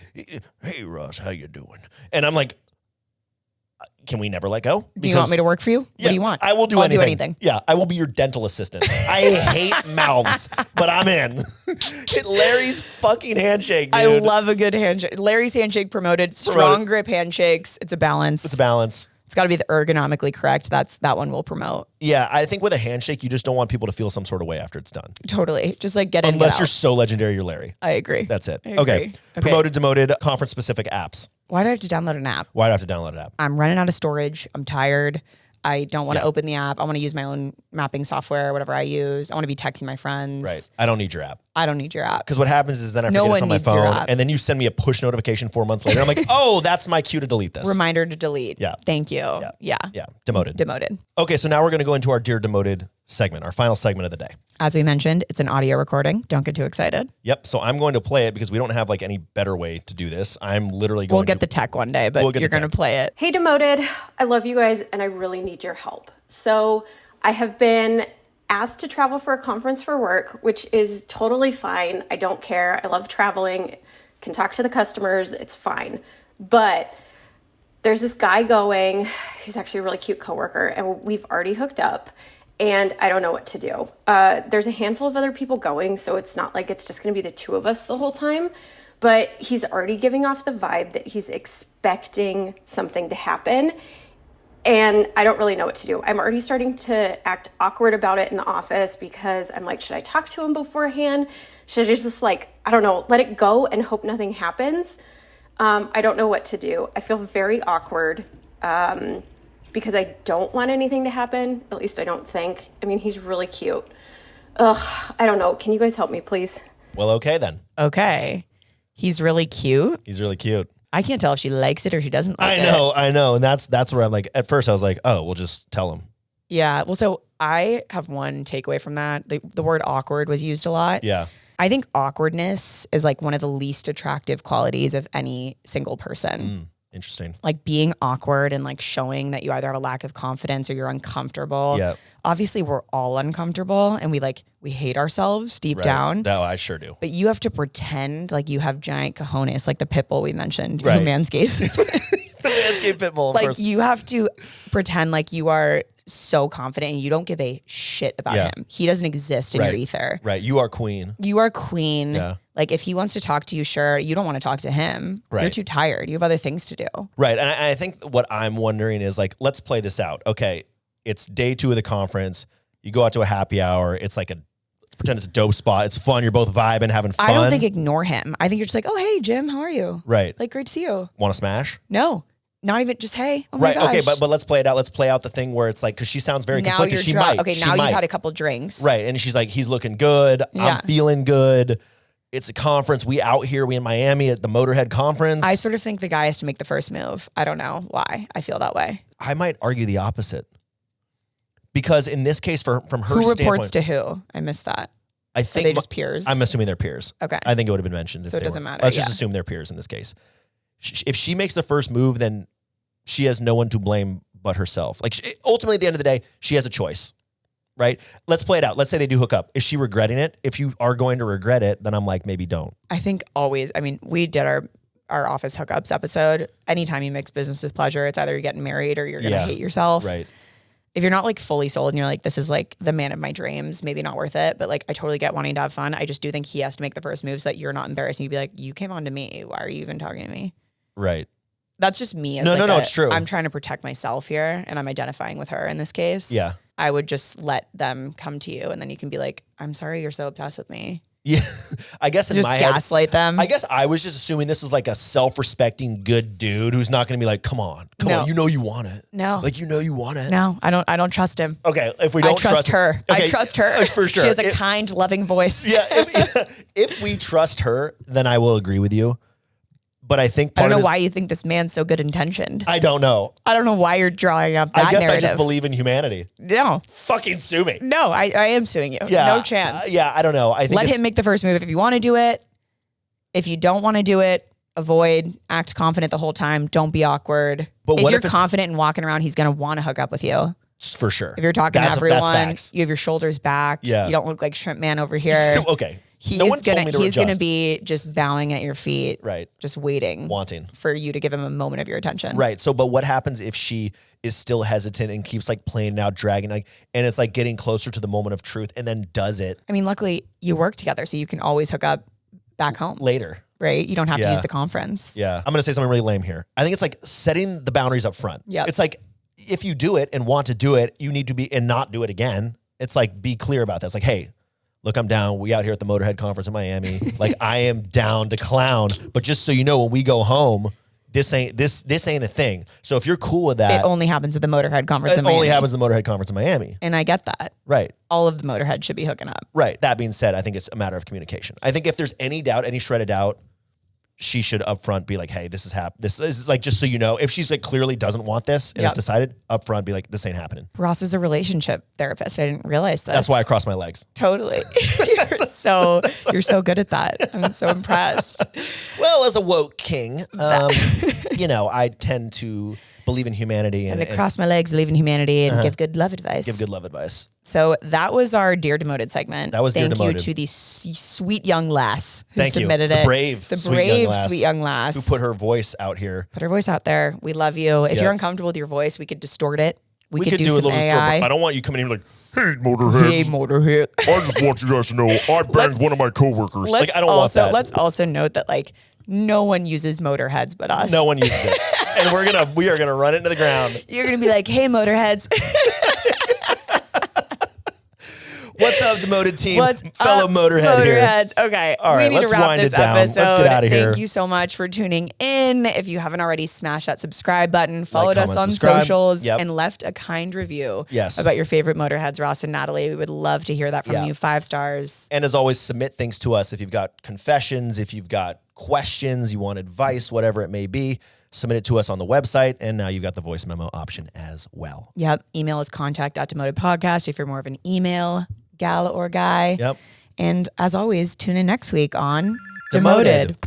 hey Ross, how you doing? And I'm like, can we never let go? Do you want me to work for you? What do you want? I will do I'll anything. do anything. Yeah, I will be your dental assistant. I hate mouths, but I'm in. Larry's fucking handshake, dude. I love a good handshake. Larry's handshake promoted. Strong grip handshakes. It's a balance. It's got to be the ergonomically correct. That one will promote. Yeah, I think with a handshake, you just don't want people to feel some sort of way after it's done. Totally. Just get in, Unless you're so legendary, you're Larry. I agree. That's it. Okay. Promoted, demoted, conference-specific apps. Why do I have to download an app? Why do I have to download an app? I'm running out of storage. I'm tired. I don't want to open the app. I want to use my own mapping software, whatever I use. I want to be texting my friends. Right. I don't need your app. I don't need your app. Because what happens is then I forget it's on my phone, and then you send me a push notification 4 months later. I'm like, oh, that's my cue to delete this. Reminder to delete. Yeah. Thank you. Yeah. Demoted. Okay, so now we're going to go into our Dear Demoted segment, our final segment of the day. As we mentioned, it's an audio recording. Don't get too excited. Yep. So I'm going to play it because we don't have like any better way to do this. I'm literally going We'll get the tech one day, but you're going to play it. Hey, Demoted. I love you guys and I really need your help. So I have been asked to travel for a conference for work, which is totally fine. I don't care. I love traveling. Can talk to the customers. It's fine. But there's this guy going. He's actually a really cute coworker, and we've already hooked up. And I don't know what to do. There's a handful of other people going, so it's not like it's just going to be the two of us the whole time. But he's already giving off the vibe that he's expecting something to happen. And I don't really know what to do. I'm already starting to act awkward about it in the office because I'm like, should I talk to him beforehand? Should I just like, I don't know, let it go and hope nothing happens? I don't know what to do. I feel very awkward because I don't want anything to happen. At least I don't think. I mean, he's really cute. Ugh, I don't know. Can you guys help me, please? Well, okay then. Okay. He's really cute. He's really cute. I can't tell if she likes it or she doesn't like it. I know. And that's where I'm like, at first I was like, oh, we'll just tell him. Yeah. Well, so I have one takeaway from that. The word awkward was used a lot. Yeah. I think awkwardness is like one of the least attractive qualities of any single person. Interesting. Like being awkward and like showing that you either have a lack of confidence or you're uncomfortable. Yeah. Obviously, we're all uncomfortable and we hate ourselves deep down. No, I sure do. But you have to pretend like you have giant cojones, like the pit bull we mentioned, right. who manscapes. The manscaped pit bull, of like course. you have to pretend like you are so confident and you don't give a shit about him. He doesn't exist in your ether. Right. You are queen. You are queen. Yeah. Like if he wants to talk to you, sure. You don't want to talk to him. Right. You're too tired. You have other things to do. Right. And I think what I'm wondering is like, let's play this out. Okay. It's day 2 of the conference. You go out to a happy hour. It's like pretend it's a dope spot. It's fun. You're both vibing, having fun. I don't think ignore him. I think you're just like, oh, hey, Jim, how are you? Right. Like, great to see you. Want to smash? No. Not even just, hey, oh my gosh. Okay, but let's play it out. Let's play out the thing where it's like, because she sounds very now conflicted. She might. Okay, now you've had a couple drinks. Right, and she's like, he's looking good. Yeah. I'm feeling good. It's a conference. We out here. We in Miami at the Moter-Head Conference. I sort of think the guy has to make the first move. I don't know why I feel that way. I might argue the opposite. Because in this case, from her who standpoint, reports to who? I missed that. I think Are they just peers? I'm assuming they're peers. Okay. I think it would have been mentioned. So it doesn't matter. Let's just assume they're peers in this case. If she makes the first move, then she has no one to blame but herself. Like ultimately, at the end of the day, she has a choice, right? Let's play it out. Let's say they do hook up. Is she regretting it? If you are going to regret it, then I'm like, maybe don't. I think always. I mean, we did our office hookups episode. Anytime you mix business with pleasure, it's either you're getting married or you're going to hate yourself. Right. If you're not like fully sold and you're like, this is like the man of my dreams, maybe not worth it. But like, I totally get wanting to have fun. I just do think he has to make the first move so that you're not embarrassed. And you'd be like, you came on to me. Why are you even talking to me? Right. That's just me. As No, it's true. I'm trying to protect myself here and I'm identifying with her in this case. Yeah. I would just let them come to you and then you can be like, I'm sorry you're so obsessed with me. Yeah. I guess in just my gaslight head, them. I guess I was just assuming this was like a self-respecting good dude who's not going to be like, come on. You know you want it. No. Like, you know you want it. No, I don't trust him. Okay. If we don't trust her. Okay, I trust her. For sure. She has a kind, loving voice. Yeah. If we trust her, then I will agree with you. But I think I don't know why you think this man's so good intentioned. I don't know. I don't know why you're drawing up that I guess narrative. I just believe in humanity. No. Fucking sue me. No, I am suing you. Yeah. No chance. Yeah, I don't know. I think let him make the first move if you want to do it. If you don't want to do it, avoid, act confident the whole time. Don't be awkward. But if what you're if confident and walking around, he's going to want to hook up with you. For sure. If you're talking to everyone, facts. you have your shoulders back. Yeah. You don't look like Shrimp Man over here. Okay. He's gonna be just bowing at your feet. Right. Just waiting. Wanting. For you to give him a moment of your attention. Right. So, but what happens if she is still hesitant and keeps like playing it out, dragging, like, and it's like getting closer to the moment of truth and then does it? I mean, luckily you work together, so you can always hook up back home. Later. Right? You don't have to use the conference. Yeah. I'm going to say something really lame here. I think it's like setting the boundaries up front. Yeah. It's like, if you do it and want to do it, you need to be, and not do it again. It's like, be clear about that. It's like, hey, look, I'm down. We out here at the Moter-Head Conference in Miami. Like, I am down to clown. But just so you know, when we go home, this ain't a thing. So if you're cool with that, It only happens at the Moter-Head conference it in Miami. only happens at the Moter-Head conference in Miami. And I get that. Right. All of the Moter-Heads should be hooking up. Right. That being said, I think it's a matter of communication. I think if there's any doubt, any shred of doubt, she should upfront be like, hey, this is like, just so you know, if she's like clearly doesn't want this and it's decided, upfront be like, this ain't happening. Ross is a relationship therapist. I didn't realize this. That's why I cross my legs. Totally. You're so good at that. I'm so impressed. Well, as a woke king, I tend to believe in humanity And I cross my legs, believe in humanity, and give good love advice. give good love advice. So that was our Dear Demoted segment. That was Dear Thank you Demoted. to the sweet young lass who Thank you. submitted The it. brave, the sweet brave, young lass sweet young lass who put her voice out here. Put her voice out there. We love you. If Yep. you're uncomfortable with your voice, we could distort it. We could do a some little story, AI. but I don't want you coming in like, hey, Moter-Heads. Hey, Moter-Head. I just want you guys to know I banged one of my coworkers. I don't want that. Let's also note that no one uses Moter-Heads but us. No one uses it. And we are gonna run it into the ground. You're gonna be like, hey, Moter-Heads. What's up, Demoted team? What's Fellow up, Moter-Head here. Moter-Heads. Okay, All right, we need let's to wrap wind this it down. Let's episode. get outta here. Thank you so much for tuning in. If you haven't already, smash that subscribe button, followed us comment, on subscribe. socials, Yep. and left a kind review Yes. about your favorite Moter-Heads, Ross and Natalie. We would love to hear that from Yeah. you. 5 stars. And as always, submit things to us. If you've got confessions, if you've got questions, you want advice, whatever it may be, submit it to us on the website. And now you've got the voice memo option as well. Yep. Email is contact@demotedpodcast if you're more of an email gal or guy. Yep. And as always, tune in next week on Demoted. Demoted.